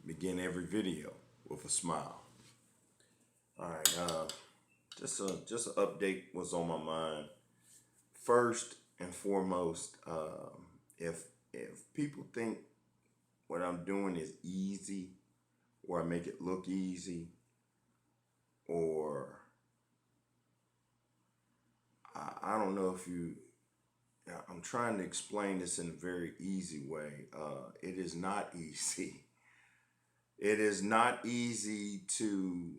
begin every video with a smile. All right, just an update what's on my mind. First and foremost, if people think what I'm doing is easy, or I make it look easy, or I don't know if you. I'm trying to explain this in a very easy way. It is not easy. It is not easy to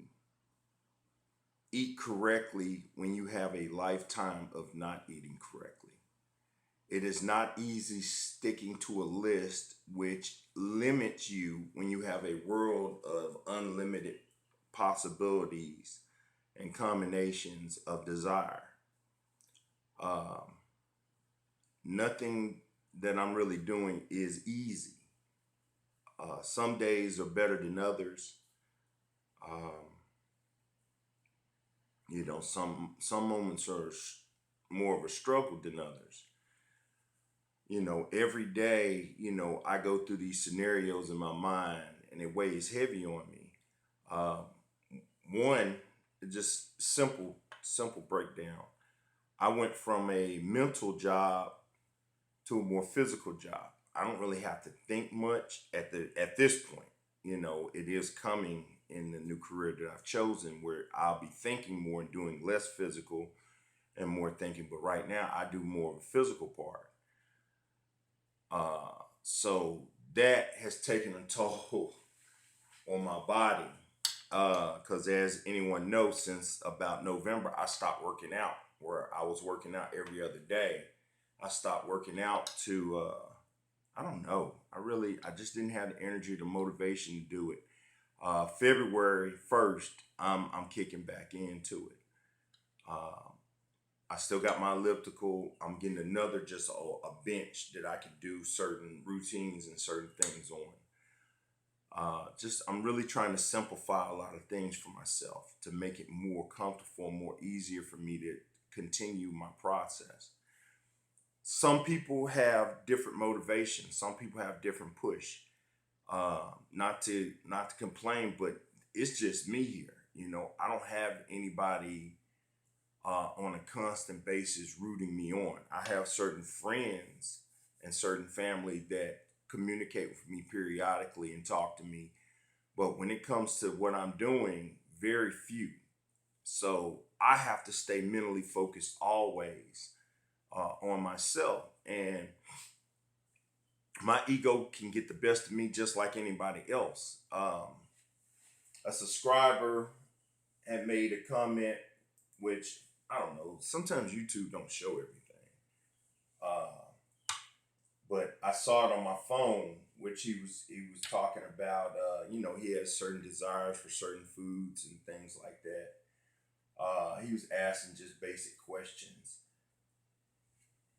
eat correctly when you have a lifetime of not eating correctly. It is not easy sticking to a list which limits you when you have a world of unlimited possibilities and combinations of desire. Um, Nothing that I'm really doing is easy. Some days are better than others. Um, some moments are more of a struggle than others. Every day, I go through these scenarios in my mind, and it weighs heavy on me. Uh, One, just simple breakdown. I went from a mental job to a more physical job. I don't really have to think much at this point. It is coming in the new career that I've chosen where I'll be thinking more and doing less physical and more thinking. But right now, I do more of a physical part. So that has taken a toll on my body. Because as anyone knows, since about November, I stopped working out. Where I was working out every other day, I stopped working out to I don't know. I just didn't have the energy, the motivation to do it. February 1st, I'm kicking back into it. Uh, I still got my elliptical. I'm getting another just a bench that I can do certain routines and certain things on. Just I'm really trying to simplify a lot of things for myself to make it more comfortable, more easier for me to continue my process. Some people have different motivations. Some people have different push. Not to complain, but it's just me here. I don't have anybody on a constant basis rooting me on. I have certain friends and certain family that communicate with me periodically and talk to me. But when it comes to what I'm doing, very few. So I have to stay mentally focused always on myself. And my ego can get the best of me just like anybody else. A subscriber had made a comment, which I don't know. Sometimes YouTube don't show everything, uh, but I saw it on my phone, which he was talking about. He has certain desires for certain foods and things like that. He was asking just basic questions.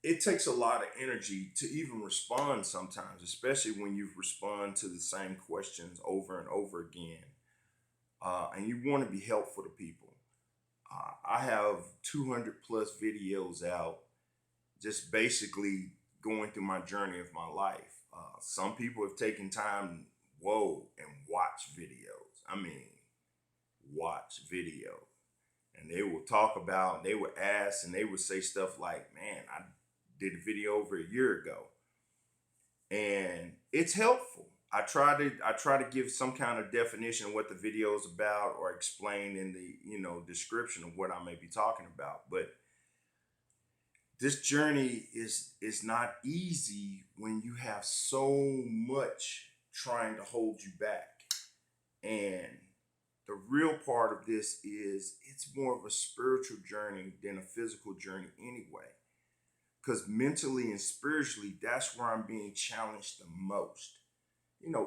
It takes a lot of energy to even respond sometimes, especially when you respond to the same questions over and over again, and you want to be helpful to people. I have 200 plus videos out, just basically going through my journey of my life. Some people have taken time, whoa, and watch videos. I mean, watch videos. And they will talk about, they would ask, and they would say stuff like, man, I did a video over a year ago. And it's helpful. I try to give some kind of definition of what the video is about or explain in the description of what I may be talking about. But this journey is not easy when you have so much trying to hold you back. And the real part of this is it's more of a spiritual journey than a physical journey anyway. Because mentally and spiritually, that's where I'm being challenged the most.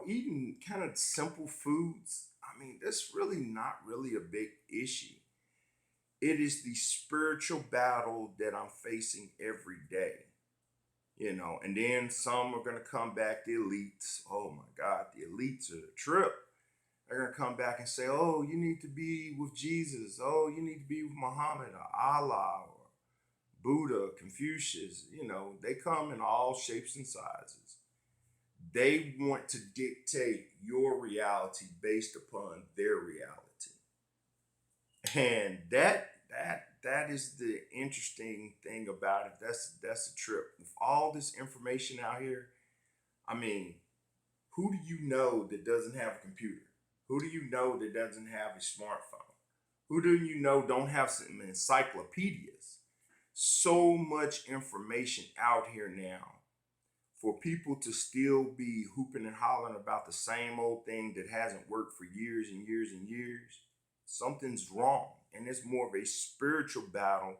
Eating kind of simple foods, I mean, that's really not really a big issue. It is the spiritual battle that I'm facing every day. And then some are going to come back, the elites. Oh my God, the elites are the trip. They're going to come back and say, oh, you need to be with Jesus. Oh, you need to be with Muhammad or Allah or Buddha, Confucius. They come in all shapes and sizes. They want to dictate your reality based upon their reality. And that is the interesting thing about it. That's a trip. With all this information out here, I mean, who do you know that doesn't have a computer? Who do you know that doesn't have a smartphone? Who do you know don't have some encyclopedias? So much information out here now for people to still be hooping and hollering about the same old thing that hasn't worked for years and years and years. Something's wrong. And it's more of a spiritual battle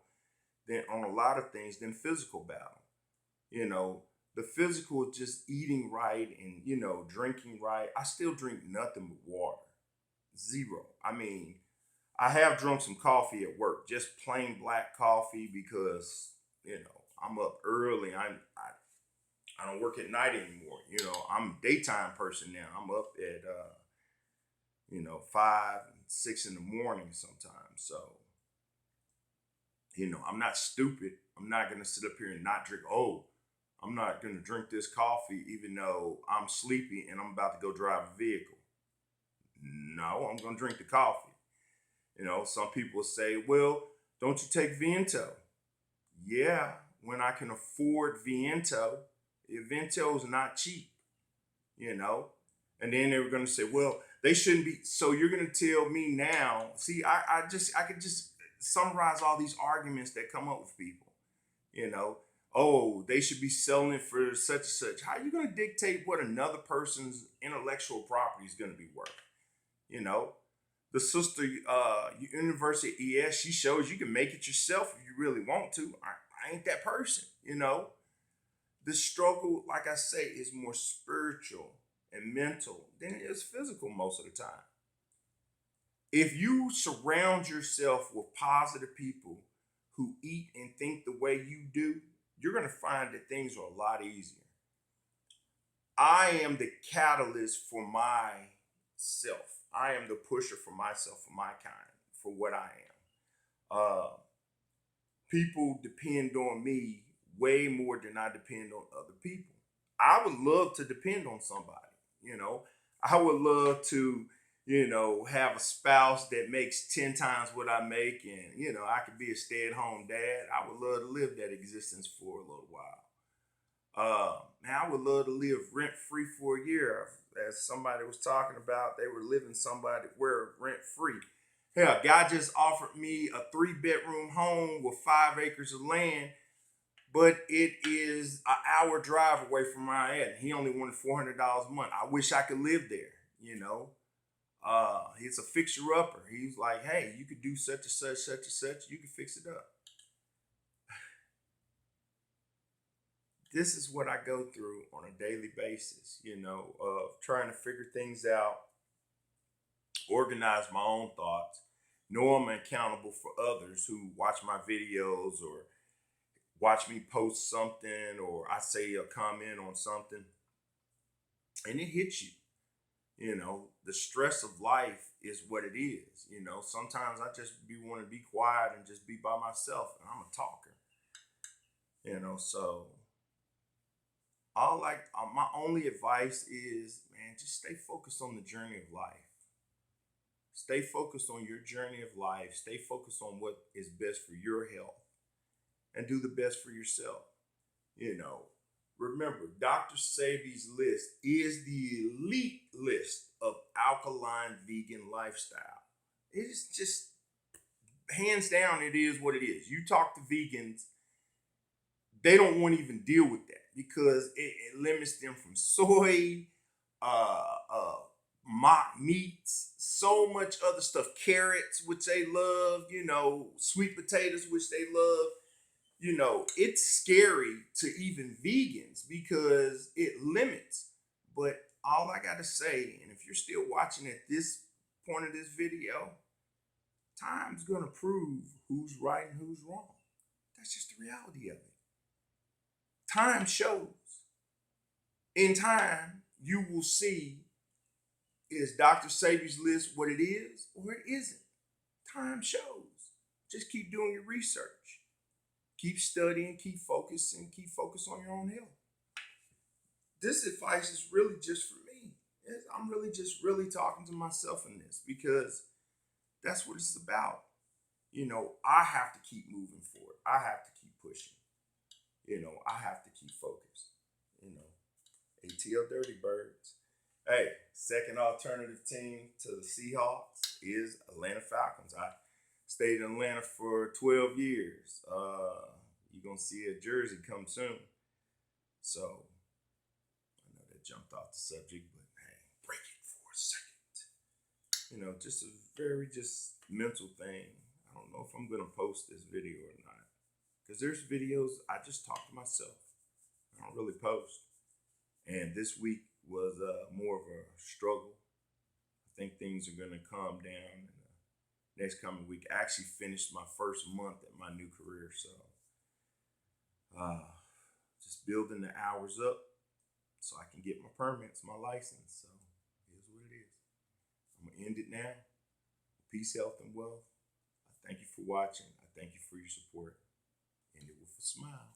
than on a lot of things than physical battle. You know, the physical is just eating right and, drinking right. I still drink nothing but water. Zero. I mean, I have drunk some coffee at work, just plain black coffee because, I'm up early. I don't work at night anymore. I'm a daytime person now. I'm up at 5 and 6 in the morning sometimes. So, I'm not stupid. I'm not gonna sit up here and not drink. Oh, I'm not gonna drink this coffee even though I'm sleepy and I'm about to go drive a vehicle. No, I'm gonna drink the coffee. Some people say, well, don't you take Viento? Yeah, when I can afford Viento. Vento is not cheap, you know. And then they were going to say, well, they shouldn't be. So you're going to tell me now? See, I could just summarize all these arguments that come up with people. You know, oh, they should be selling it for such and such. How are you going to dictate what another person's intellectual property is going to be worth? You know, the sister, University of ES, she shows you can make it yourself if you really want to. I ain't that person, you know. The struggle, like I say, is more spiritual and mental than it is physical most of the time. If you surround yourself with positive people who eat and think the way you do, you're going to find that things are a lot easier. I am the catalyst for myself. I am the pusher for myself, for my kind, for what I am. People depend on me way more than I depend on other people. I would love to depend on somebody, you know. I would love to, have a spouse that makes 10 times what I make and, I could be a stay-at-home dad. I would love to live that existence for a little while. Man, I would love to live rent-free for a year. As somebody was talking about, they were living somebody where rent-free. Hell, God just offered me a 3-bedroom home with 5 acres of land, but it is an hour drive away from where I am. He only wanted $400 a month. I wish I could live there, you know. It's a fixer-upper. He's like, hey, you could do such and such, such and such. You can fix it up. This is what I go through on a daily basis, of trying to figure things out, organize my own thoughts, know I'm accountable for others who watch my videos or watch me post something or I say a comment on something and it hits you. The stress of life is what it is. Sometimes I just want to be quiet and just be by myself and I'm a talker. So my only advice is, man, just stay focused on the journey of life. Stay focused on your journey of life. Stay focused on what is best for your health and do the best for yourself. Remember, Dr. Sebi's list is the elite list of alkaline vegan lifestyle. It's just hands down, it is what it is. You talk to vegans, they don't want to even deal with that because it limits them from soy, mock meats, so much other stuff, carrots, which they love, sweet potatoes, which they love. It's scary to even vegans because it limits. But all I got to say, and if you're still watching at this point of this video, time's going to prove who's right and who's wrong. That's just the reality of it. Time shows. In time, you will see, is Dr. Sebi's list what it is or it isn't? Time shows. Just keep doing your research. Keep studying, keep focusing, keep focus on your own health. this advice is really just for me. I'm really just really talking to myself in this because that's what it's about. I have to keep moving forward. I have to keep pushing. I have to keep focused. You know, ATL Dirty Birds. Hey, second alternative team to the Seahawks is Atlanta Falcons. I stayed in Atlanta for 12 years. You're going to see a jersey come soon. So, I know that jumped off the subject, but hey, break it for a second. Just a very just mental thing. I don't know if I'm going to post this video or not. Because there's videos I just talk to myself. I don't really post. And this week was more of a struggle. I think things are going to calm down in the next coming week. I actually finished my first month at my new career. So just building the hours up so I can get my permits, my license. So here's what it is. I'm going to end it now. Peace, health, and wealth. I thank you for watching. I thank you for your support. End it with a smile.